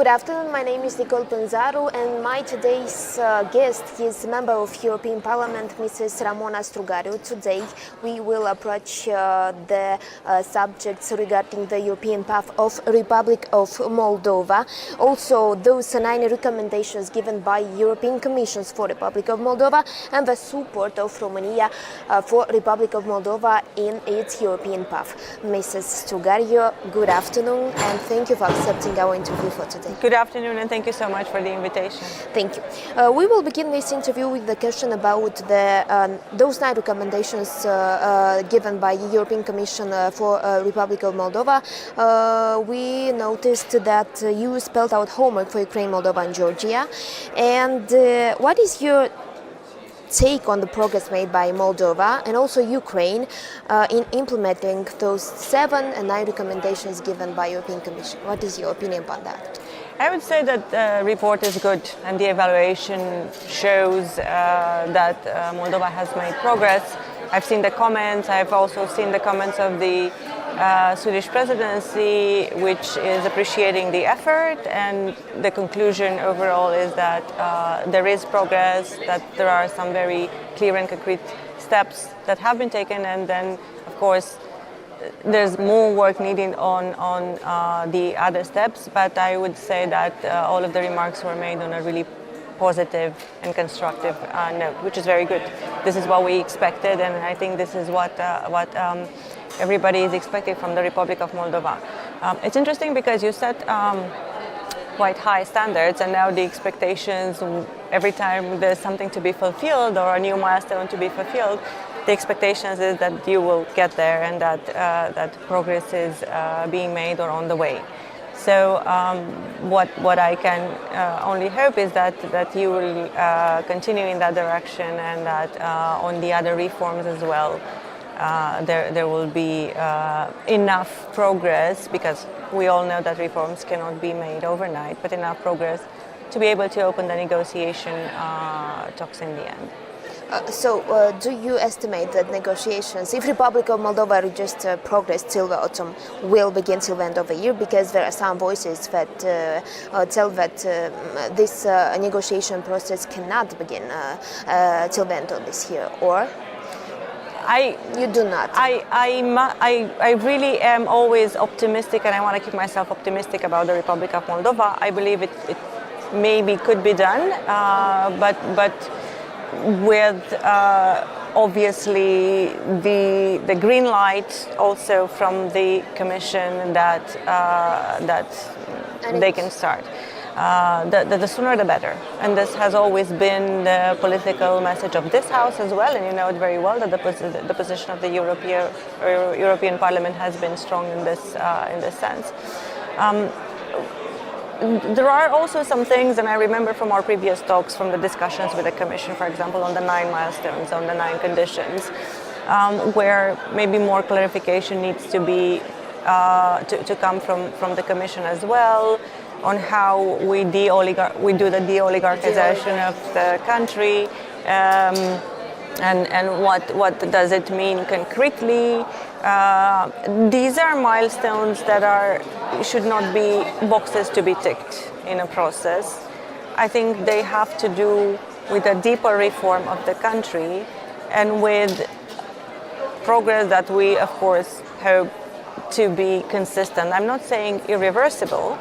Good afternoon, my name is Nicoleta Pînzaru and my today's guest is Member of European Parliament, Mrs. Ramona Strugariu. Today we will approach the subjects regarding the European path of Republic of Moldova. Also those 9 recommendations given by European Commission for Republic of Moldova and the support of Romania for Republic of Moldova in its European path. Mrs. Strugariu, good afternoon and thank you for accepting our interview for today. Good afternoon and thank you so much for the invitation. Thank you. We will begin this interview with the question about those 9 recommendations given by the European Commission for Republic of Moldova. We noticed that you spelled out homework for Ukraine, Moldova and Georgia. And what is your take on the progress made by Moldova and also Ukraine in implementing those 7 and 9 recommendations given by European Commission? What is your opinion about that? I would say that the report is good and the evaluation shows that Moldova has made progress. I've seen the comments, I've also seen the comments of the Swedish presidency, which is appreciating the effort, and the conclusion overall is that there is progress, that there are some very clear and concrete steps that have been taken, and then of course there's more work needed on the other steps, but I would say that all of the remarks were made on a really positive and constructive note, which is very good. This is what we expected, and I think this is what everybody is expecting from the Republic of Moldova. It's interesting because you set quite high standards, and now the expectations, every time there's something to be fulfilled or a new milestone to be fulfilled, the expectations is that you will get there and that progress is being made or on the way. So what I can only hope is that you will continue in that direction, and that on the other reforms as well there will be enough progress, because we all know that reforms cannot be made overnight, but enough progress to be able to open the negotiation talks in the end. Do you estimate that negotiations, if Republic of Moldova registers progress till the autumn, will begin till the end of the year? Because there are some voices that tell that this negotiation process cannot begin till the end of this year, or? You do not. I really am always optimistic, and I want to keep myself optimistic about the Republic of Moldova. I believe it maybe could be done, but with obviously the green light also from the Commission that they can start. The sooner the better, and this has always been the political message of this House as well, and you know it very well that the position of the European Parliament has been strong in this sense. There are also some things, and I remember from our previous talks, from the discussions with the Commission, for example, on the 9 milestones, on the 9 conditions, where maybe more clarification needs to be to come from the Commission as well, on how we do the de-oligarchization of the country, and what does it mean concretely. These are milestones that should not be boxes to be ticked in a process. I think they have to do with a deeper reform of the country, and with progress that we of course hope to be consistent. I'm not saying irreversible,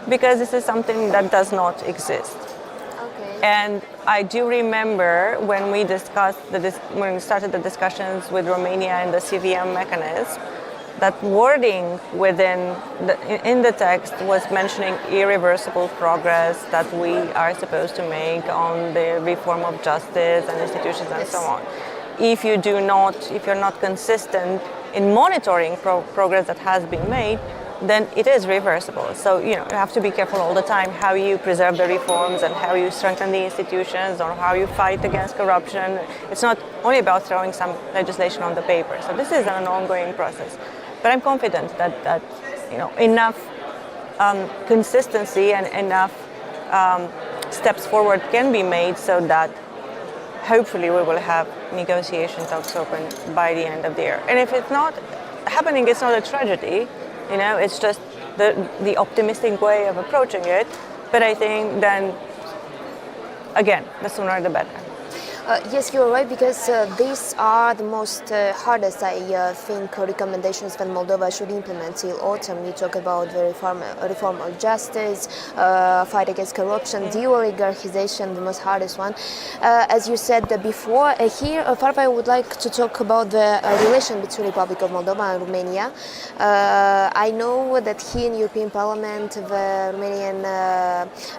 because this is something that does not exist. Okay. And I do remember when we when we started the discussions with Romania and the CVM mechanism, that wording in the text was mentioning irreversible progress that we are supposed to make on the reform of justice and institutions and so on. If you're not consistent in monitoring progress that has been made, then it is reversible. So you have to be careful all the time how you preserve the reforms and how you strengthen the institutions, or how you fight against corruption. It's not only about throwing some legislation on the paper. So this is an ongoing process. But I'm confident that enough consistency and enough steps forward can be made, so that hopefully we will have negotiation talks open by the end of the year. And if it's not happening, it's not a tragedy. It's just the optimistic way of approaching it. But I think then, again, the sooner the better. Yes, you're right, because these are the most hardest, I think, recommendations that Moldova should implement till autumn. You talk about the reform of justice, fight against corruption, de-oligarchization, the most hardest one. As you said before, here, Farva, I would like to talk about the relation between Republic of Moldova and Romania. I know that here in European Parliament, the Romanian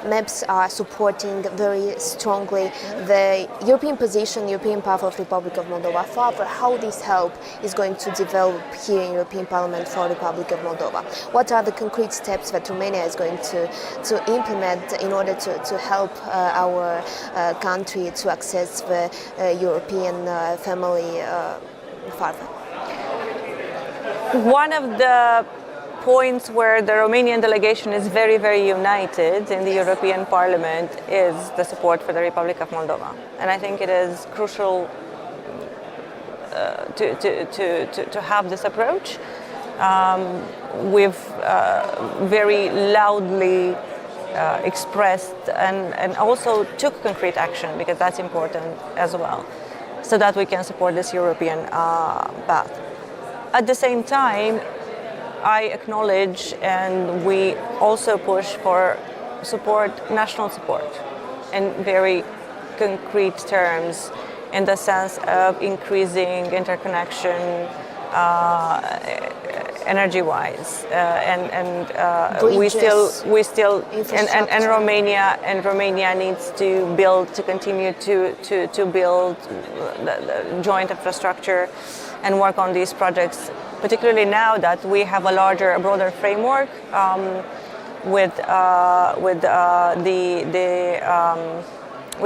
MEPs are supporting very strongly the European position, European path of Republic of Moldova. Further, how this help is going to develop here in European Parliament for Republic of Moldova? What are the concrete steps that Romania is going to implement in order to help our country to access the European family further? One of the points where the Romanian delegation is very, very united in the European Parliament is the support for the Republic of Moldova. And I think it is crucial to have this approach. We've very loudly expressed and also took concrete action, because that's important as well, so that we can support this European path. At the same time, I acknowledge, and we also push for national support in very concrete terms, in the sense of increasing interconnection energy-wise, we still and Romania needs to continue to build the joint infrastructure and work on these projects, particularly now that we have a broader framework with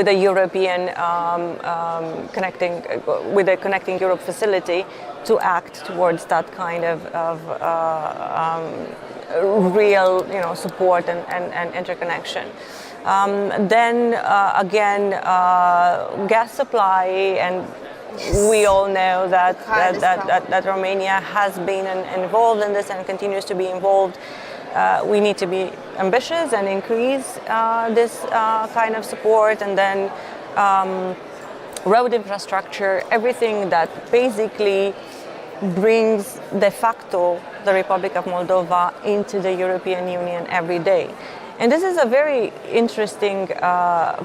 the European Connecting Europe facility, to act towards that kind of real, support and interconnection. Then again, gas supply, and we all know that Romania has been involved in this and continues to be involved. We need to be ambitious and increase this kind of support, and then road infrastructure, everything that basically brings de facto the Republic of Moldova into the European Union every day. And this is a very interesting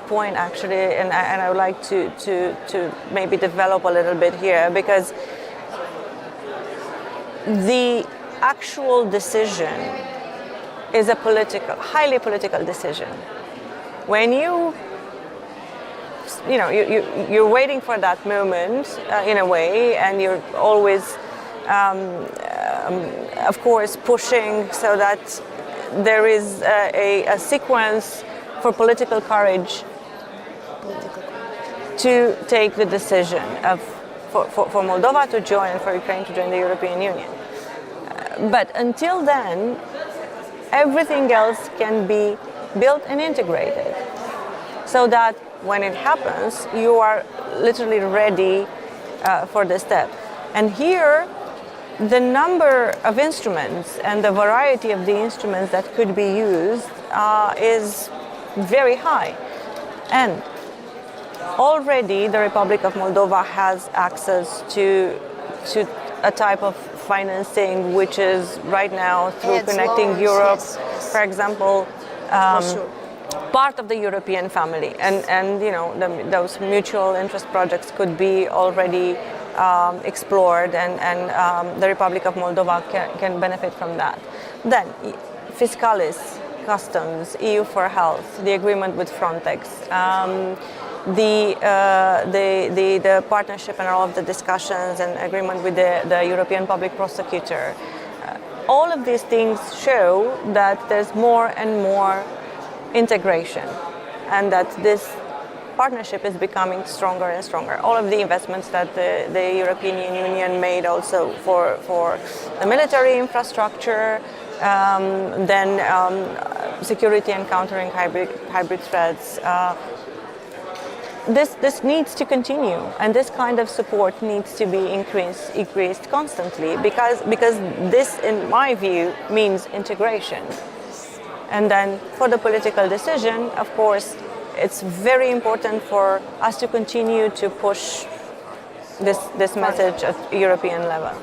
point, actually, and I would like to maybe develop a little bit here, because the actual decision is a highly political decision. When you're waiting for that moment in a way, and you're always, of course, pushing so that there is a sequence for political courage to take the decision for Moldova to join and for Ukraine to join the European Union. But until then, everything else can be built and integrated, so that when it happens, you are literally ready for the step. And here, the number of instruments and the variety of the instruments that could be used is very high. And already the Republic of Moldova has access to a type of financing which is right now through Connecting Europe, for example, part of the European family, and those mutual interest projects could be already explored, and the Republic of Moldova can benefit from that. Then, Fiscalis, customs, EU for health, the agreement with Frontex, the partnership and all of the discussions and agreement with the European Public Prosecutor. All of these things show that there's more and more integration, and that this partnership is becoming stronger and stronger. All of the investments that the European Union made also for the military infrastructure, then security and countering hybrid threats, this needs to continue, and this kind of support needs to be increased constantly, because this, in my view, means integration. And then for the political decision, of course, it's very important for us to continue to push this message at European level.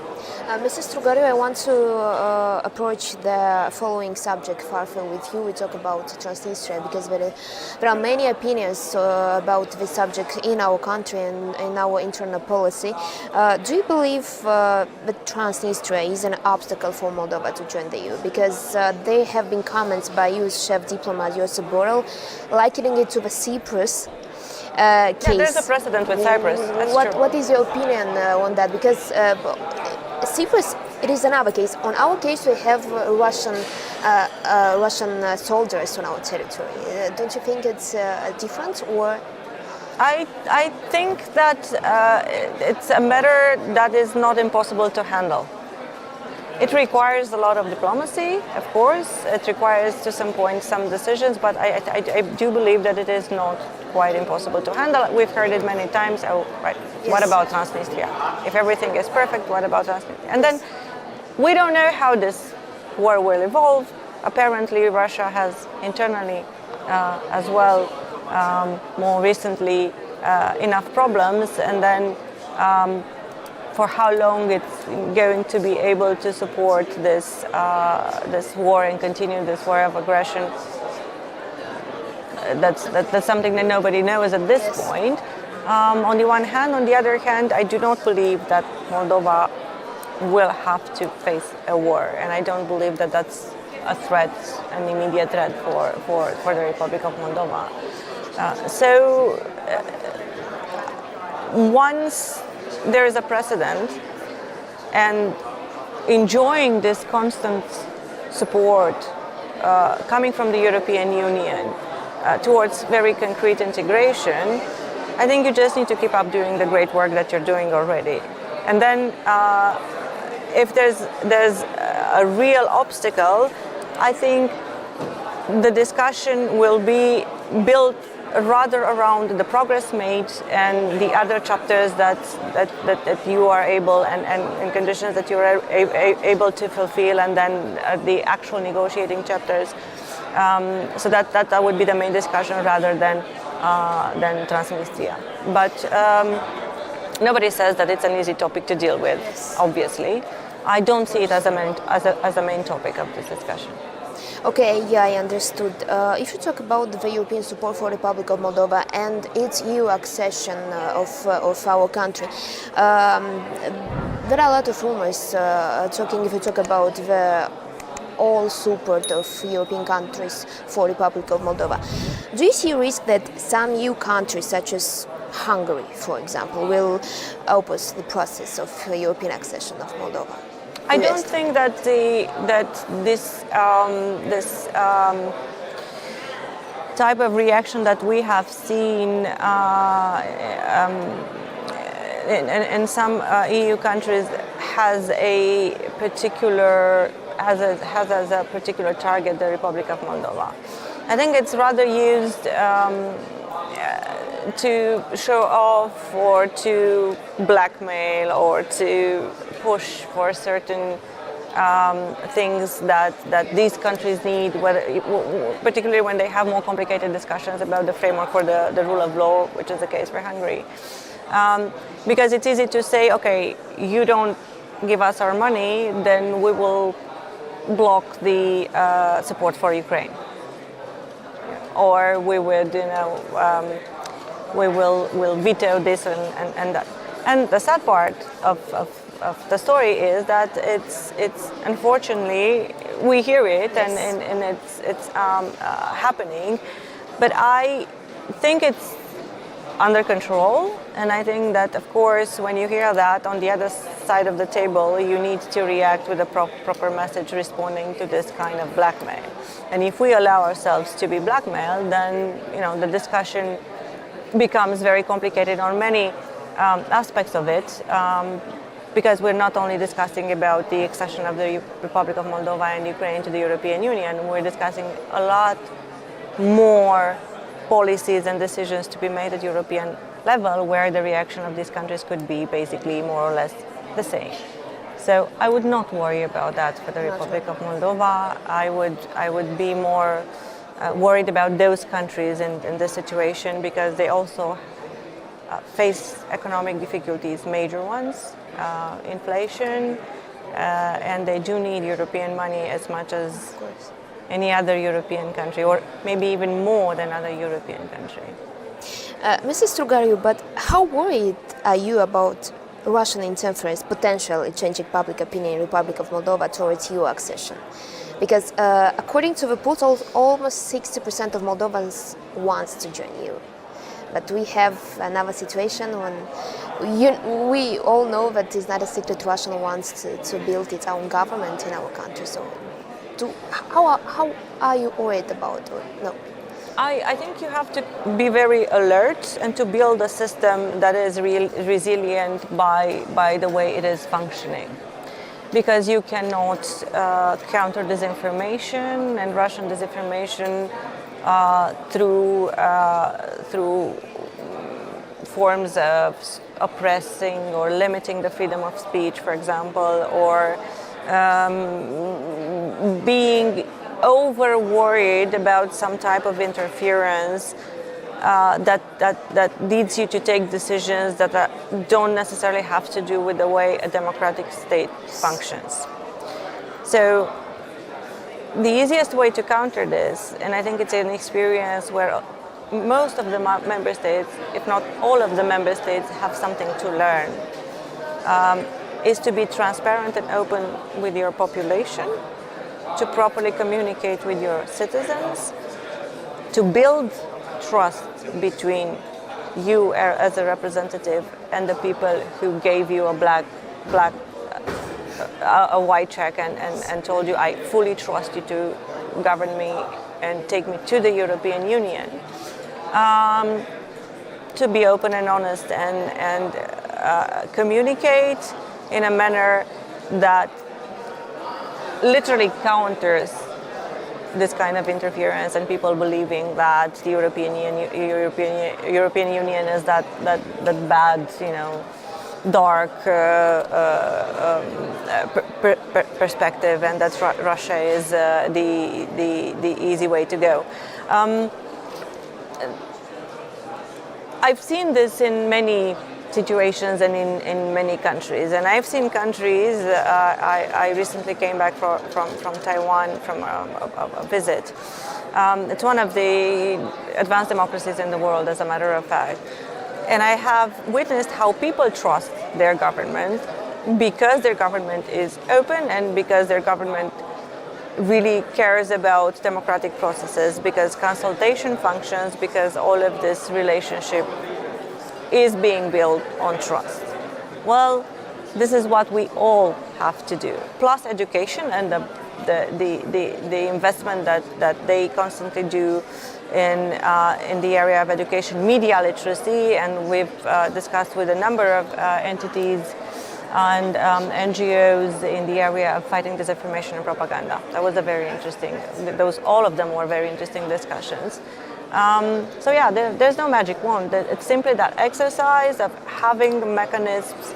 Mrs. Strugariu, I want to approach the following subject further with you. We talk about Transnistria because there are many opinions about this subject in our country and in our internal policy. Do you believe that Transnistria is an obstacle for Moldova to join the EU? Because there have been comments by US chef diplomat Josep Borrell likening it to the Cyprus case. Yeah, there's a precedent with Cyprus. That's true. What is your opinion on that? Because Cyprus, it is another case. On our case, we have Russian soldiers on our territory. Don't you think it's different, or? I think that it's a matter that is not impossible to handle. It requires a lot of diplomacy, of course. It requires, to some point, some decisions, but I do believe that it is not quite impossible to handle. We've heard it many times. Oh, right. Yes. What about Transnistria? If everything is perfect, what about Transnistria? And then we don't know how this war will evolve. Apparently, Russia has internally as well, more recently, enough problems, and then for how long it's going to be able to support this war and continue this war of aggression. That's something that nobody knows at this point. On the one hand, on the other hand, I do not believe that Moldova will have to face a war, and I don't believe that that's a threat, an immediate threat for the Republic of Moldova. Once there is a precedent, and enjoying this constant support coming from the European Union towards very concrete integration, I think you just need to keep up doing the great work that you're doing already. And then if there's a real obstacle, I think the discussion will be built rather around the progress made and the other chapters that you are able and conditions that you are able to fulfill, and then the actual negotiating chapters. So that would be the main discussion rather than Transnistria. But nobody says that it's an easy topic to deal with. Yes. Obviously, I don't see it as a main topic of this discussion. Okay, yeah, I understood. If you talk about the European support for the Republic of Moldova and its EU accession of our country, there are a lot of rumors if you talk about the all support of European countries for the Republic of Moldova. Do you see a risk that some EU countries, such as Hungary, for example, will oppose the process of European accession of Moldova? I don't think that this type of reaction that we have seen in some EU countries has a particular target the Republic of Moldova. I think it's rather used to show off or to blackmail or to push for certain things that these countries need, particularly when they have more complicated discussions about the framework for the rule of law, which is the case for Hungary. Because it's easy to say, okay, you don't give us our money, then we will block the support for Ukraine. Or we would, we'll veto this and that. And the sad part of the story is that it's unfortunately we hear it. Yes. and it's happening, but I think it's under control, and I think that, of course, when you hear that on the other side of the table, you need to react with a proper message responding to this kind of blackmail. And if we allow ourselves to be blackmailed, then the discussion becomes very complicated on many aspects of it, because we're not only discussing about the accession of the Republic of Moldova and Ukraine to the European Union, we're discussing a lot more policies and decisions to be made at European level where the reaction of these countries could be basically more or less the same. So I would not worry about that for the Republic of Moldova. I would be more worried about those countries in this situation because they also face economic difficulties, major ones, inflation, and they do need European money as much as any other European country, or maybe even more than other European country. Mrs. Strugariu, but how worried are you about Russian interference potentially changing public opinion in the Republic of Moldova towards EU accession? Because according to the polls, almost 60% of Moldovans wants to join EU. But we have another situation when we all know that it's not a secret Russia wants to build its own government in our country. So how are you worried about it? No. I think you have to be very alert and to build a system that is resilient by the way it is functioning. Because you cannot counter disinformation and Russian disinformation through forms of oppressing or limiting the freedom of speech, for example, or being over worried about some type of interference that leads you to take decisions that don't necessarily have to do with the way a democratic state functions. So the easiest way to counter this, and I think it's an experience where most of the member states, if not all of the member states, have something to learn, is to be transparent and open with your population, to properly communicate with your citizens, to build trust between you as a representative and the people who gave you a white check and told you, I fully trust you to govern me and take me to the European Union. To be open and honest and communicate in a manner that literally counters this kind of interference and people believing that the European Union is that bad, dark perspective, and that Russia is the easy way to go. I've seen this in many situations and in many countries, and I've seen countries. I recently came back from Taiwan from a visit. It's one of the advanced democracies in the world, as a matter of fact, and I have witnessed how people trust their government because their government is open and because their government really cares about democratic processes, because consultation functions, because all of this relationship is being built on trust. Well, this is what we all have to do, plus education and the investment that they constantly do in the area of education, media literacy, and we've discussed with a number of entities and NGOs in the area of fighting disinformation and propaganda. That was a very interesting, all of them were very interesting discussions. So yeah, there's no magic wand. It's simply that exercise of having mechanisms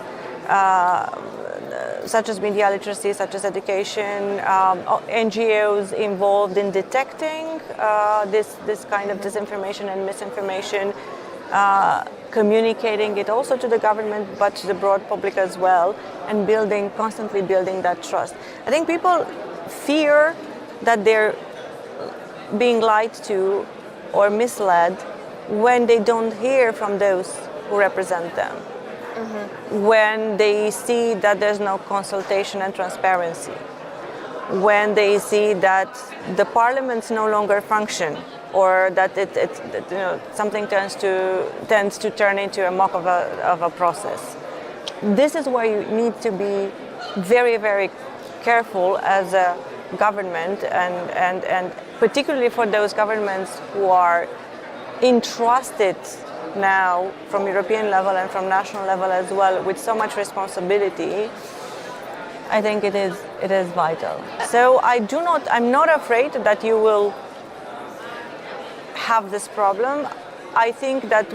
such as media literacy, such as education, NGOs involved in detecting this kind of disinformation and misinformation, communicating it also to the government but to the broad public as well, and constantly building that trust. I think people fear that they're being lied to or misled when they don't hear from those who represent them. Mm-hmm. When they see that there's no consultation and transparency, when they see that the parliaments no longer function, or that something tends to turn into a mock of a process. This is where you need to be very, very careful as a government, and particularly for those governments who are entrusted now from European level and from national level as well with so much responsibility. I think it is vital. So I'm not afraid that you will have this problem. I think that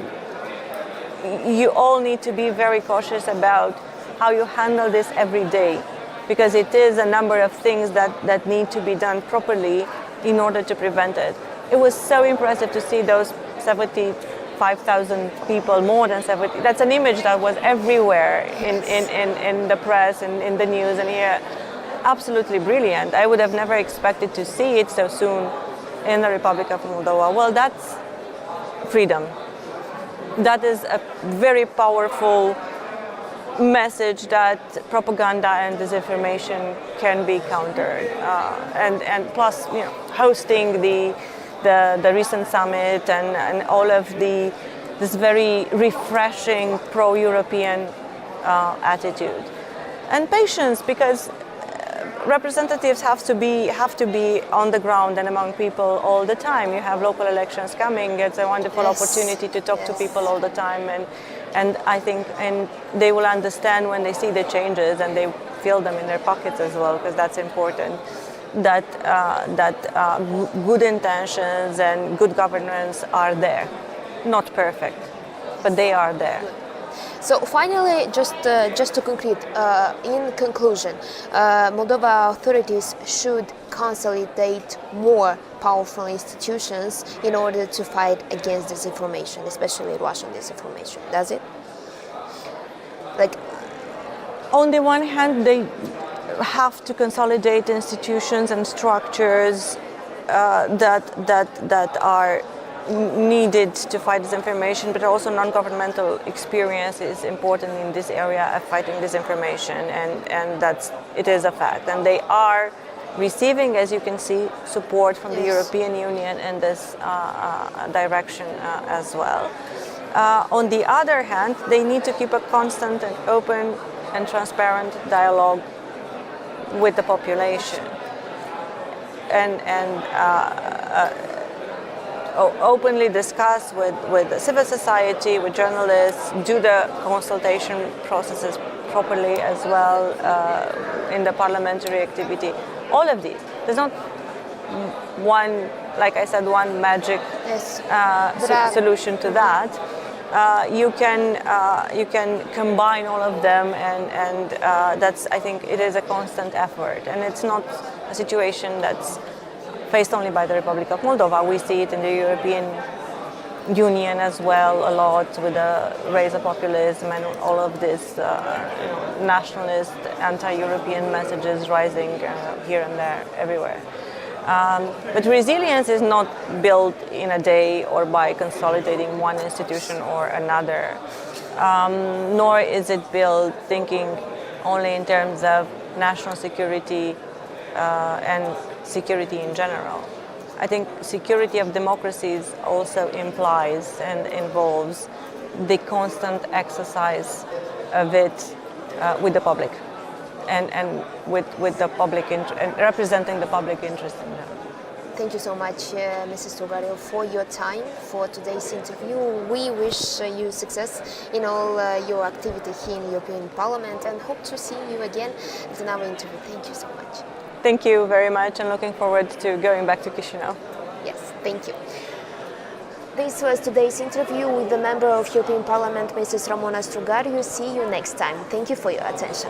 you all need to be very cautious about how you handle this every day, because it is a number of things that need to be done properly in order to prevent it. It was so impressive to see those 75,000 people, more than 70. That's an image that was everywhere in the press and in the news and here. Absolutely brilliant. I would have never expected to see it so soon in the Republic of Moldova. Well, that's freedom. That is a very powerful message that propaganda and disinformation can be countered. And plus, hosting the recent summit and all of this very refreshing pro-European attitude. And patience, because representatives have to be on the ground and among people all the time. You have local elections coming. It's a wonderful opportunity to talk to people all the time, and I think they will understand when they see the changes and they feel them in their pockets as well, because that's important. That good intentions and good governance are there, not perfect, but they are there. So finally, just to conclude, in conclusion, Moldova authorities should consolidate more powerful institutions in order to fight against disinformation, especially Russian disinformation. Does it? On the one hand, they have to consolidate institutions and structures that are needed to fight disinformation, but also non-governmental experience is important in this area of fighting disinformation, and it is a fact. And they are receiving, as you can see, support from the European Union in this direction as well. On the other hand, they need to keep a constant and open and transparent dialogue with the population and openly discuss with civil society, with journalists, do the consultation processes properly as well in the parliamentary activity. All of these. There's not one, like I said, one magic solution to that. You can combine all of them, and that's, I think, it is a constant effort, and it's not a situation that's faced only by the Republic of Moldova. We see it in the European Union as well a lot, with the rise of populism and all of this nationalist, anti-European messages rising here and there, everywhere. But resilience is not built in a day or by consolidating one institution or another, nor is it built thinking only in terms of national security and security in general. I think security of democracies also implies and involves the constant exercise of it with the public and with the public and representing the public interest in them. Thank you so much, Mrs. Strugariu, for your time for today's interview. We wish you success in all your activity here in the European Parliament and hope to see you again at another interview. Thank you so much. Thank you very much, and looking forward to going back to Chișinău. Yes, thank you. This was today's interview with the member of European Parliament, Mrs. Ramona Strugariu. See you next time. Thank you for your attention.